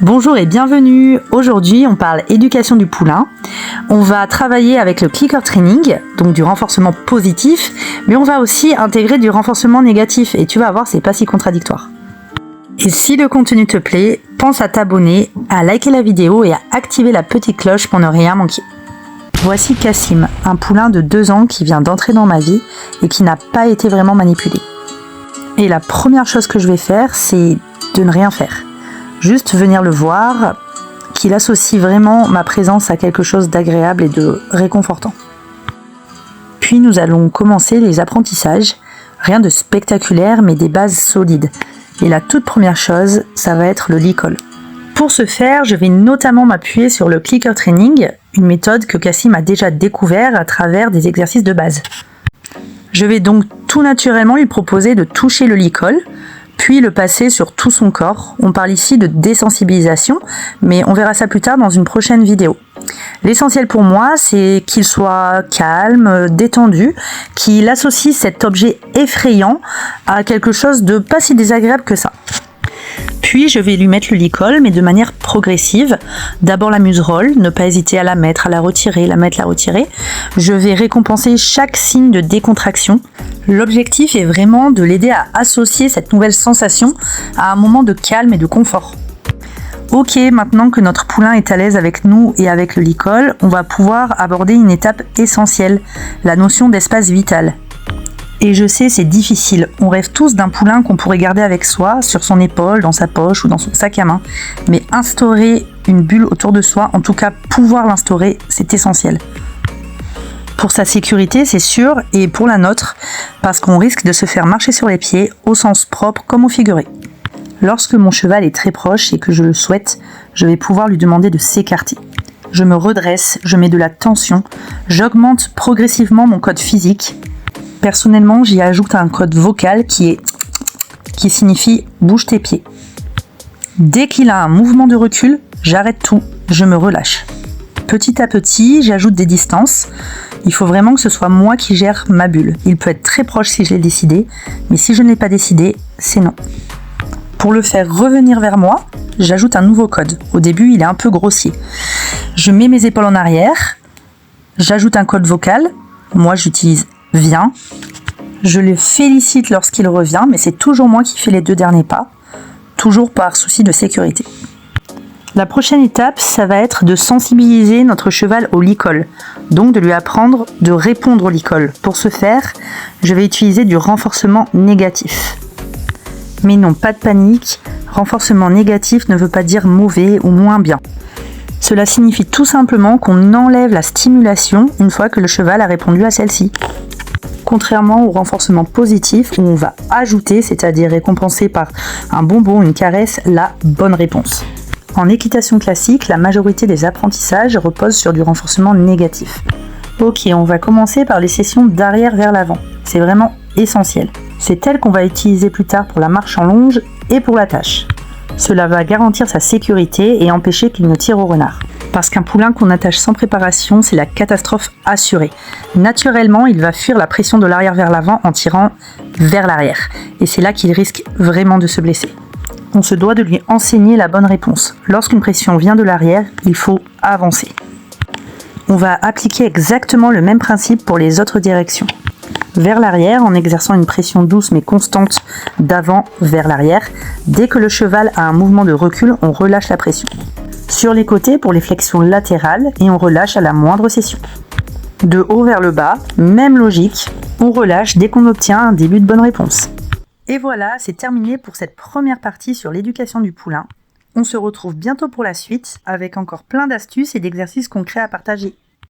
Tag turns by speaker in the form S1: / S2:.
S1: Bonjour et bienvenue. Aujourd'hui, on parle éducation du poulain. On va travailler avec le clicker training, donc du renforcement positif, mais on va aussi intégrer du renforcement négatif et tu vas voir, c'est pas si contradictoire. Et si le contenu te plaît, pense à t'abonner, à liker la vidéo et à activer la petite cloche pour ne rien manquer. Voici Cassim, un poulain de 2 ans qui vient d'entrer dans ma vie et qui n'a pas été vraiment manipulé. Et la première chose que je vais faire, c'est de ne rien faire. Juste venir le voir, qu'il associe vraiment ma présence à quelque chose d'agréable et de réconfortant. Puis nous allons commencer les apprentissages, rien de spectaculaire mais des bases solides. Et la toute première chose, ça va être le licol. Pour ce faire, je vais notamment m'appuyer sur le clicker training, une méthode que Cassim a déjà découvert à travers des exercices de base. Je vais donc tout naturellement lui proposer de toucher le licol, puis le passer sur tout son corps. On parle ici de désensibilisation, mais on verra ça plus tard dans une prochaine vidéo. L'essentiel pour moi, c'est qu'il soit calme, détendu, qu'il associe cet objet effrayant à quelque chose de pas si désagréable que ça. Puis je vais lui mettre le licol, mais de manière progressive. D'abord la muserolle, ne pas hésiter à la mettre, à la retirer, la mettre, la retirer. Je vais récompenser chaque signe de décontraction. L'objectif est vraiment de l'aider à associer cette nouvelle sensation à un moment de calme et de confort. Ok, maintenant que notre poulain est à l'aise avec nous et avec le licol, on va pouvoir aborder une étape essentielle, la notion d'espace vital. Et je sais, c'est difficile. On rêve tous d'un poulain qu'on pourrait garder avec soi, sur son épaule, dans sa poche ou dans son sac à main. Mais instaurer une bulle autour de soi, en tout cas pouvoir l'instaurer, c'est essentiel. Pour sa sécurité, c'est sûr, et pour la nôtre, parce qu'on risque de se faire marcher sur les pieds, au sens propre comme au figuré. Lorsque mon cheval est très proche et que je le souhaite, je vais pouvoir lui demander de s'écarter. Je me redresse, je mets de la tension, j'augmente progressivement mon code physique. Personnellement, j'y ajoute un code vocal qui signifie « bouge tes pieds ». Dès qu'il a un mouvement de recul, j'arrête tout, je me relâche. Petit à petit, j'ajoute des distances. Il faut vraiment que ce soit moi qui gère ma bulle. Il peut être très proche si je l'ai décidé, mais si je ne l'ai pas décidé, c'est non. Pour le faire revenir vers moi, j'ajoute un nouveau code. Au début, il est un peu grossier. Je mets mes épaules en arrière, j'ajoute un code vocal. Moi, j'utilise « viens ». Je le félicite lorsqu'il revient, mais c'est toujours moi qui fais les 2 derniers pas, toujours par souci de sécurité. La prochaine étape, ça va être de sensibiliser notre cheval au licol, donc de lui apprendre de répondre au licol. Pour ce faire, je vais utiliser du renforcement négatif. Mais non, pas de panique, renforcement négatif ne veut pas dire mauvais ou moins bien. Cela signifie tout simplement qu'on enlève la stimulation une fois que le cheval a répondu à celle-ci. Contrairement au renforcement positif où on va ajouter, c'est-à-dire récompenser par un bonbon, une caresse, la bonne réponse. En équitation classique, la majorité des apprentissages reposent sur du renforcement négatif. Ok, on va commencer par les sessions d'arrière vers l'avant. C'est vraiment essentiel. C'est elle qu'on va utiliser plus tard pour la marche en longe et pour la tâche. Cela va garantir sa sécurité et empêcher qu'il ne tire au renard. Parce qu'un poulain qu'on attache sans préparation, c'est la catastrophe assurée. Naturellement, il va fuir la pression de l'arrière vers l'avant en tirant vers l'arrière. Et c'est là qu'il risque vraiment de se blesser. On se doit de lui enseigner la bonne réponse. Lorsqu'une pression vient de l'arrière, il faut avancer. On va appliquer exactement le même principe pour les autres directions. Vers l'arrière, en exerçant une pression douce mais constante d'avant vers l'arrière. Dès que le cheval a un mouvement de recul, on relâche la pression. Sur les côtés pour les flexions latérales et on relâche à la moindre cession. De haut vers le bas, même logique, on relâche dès qu'on obtient un début de bonne réponse. Et voilà, c'est terminé pour cette première partie sur l'éducation du poulain. On se retrouve bientôt pour la suite avec encore plein d'astuces et d'exercices concrets à partager.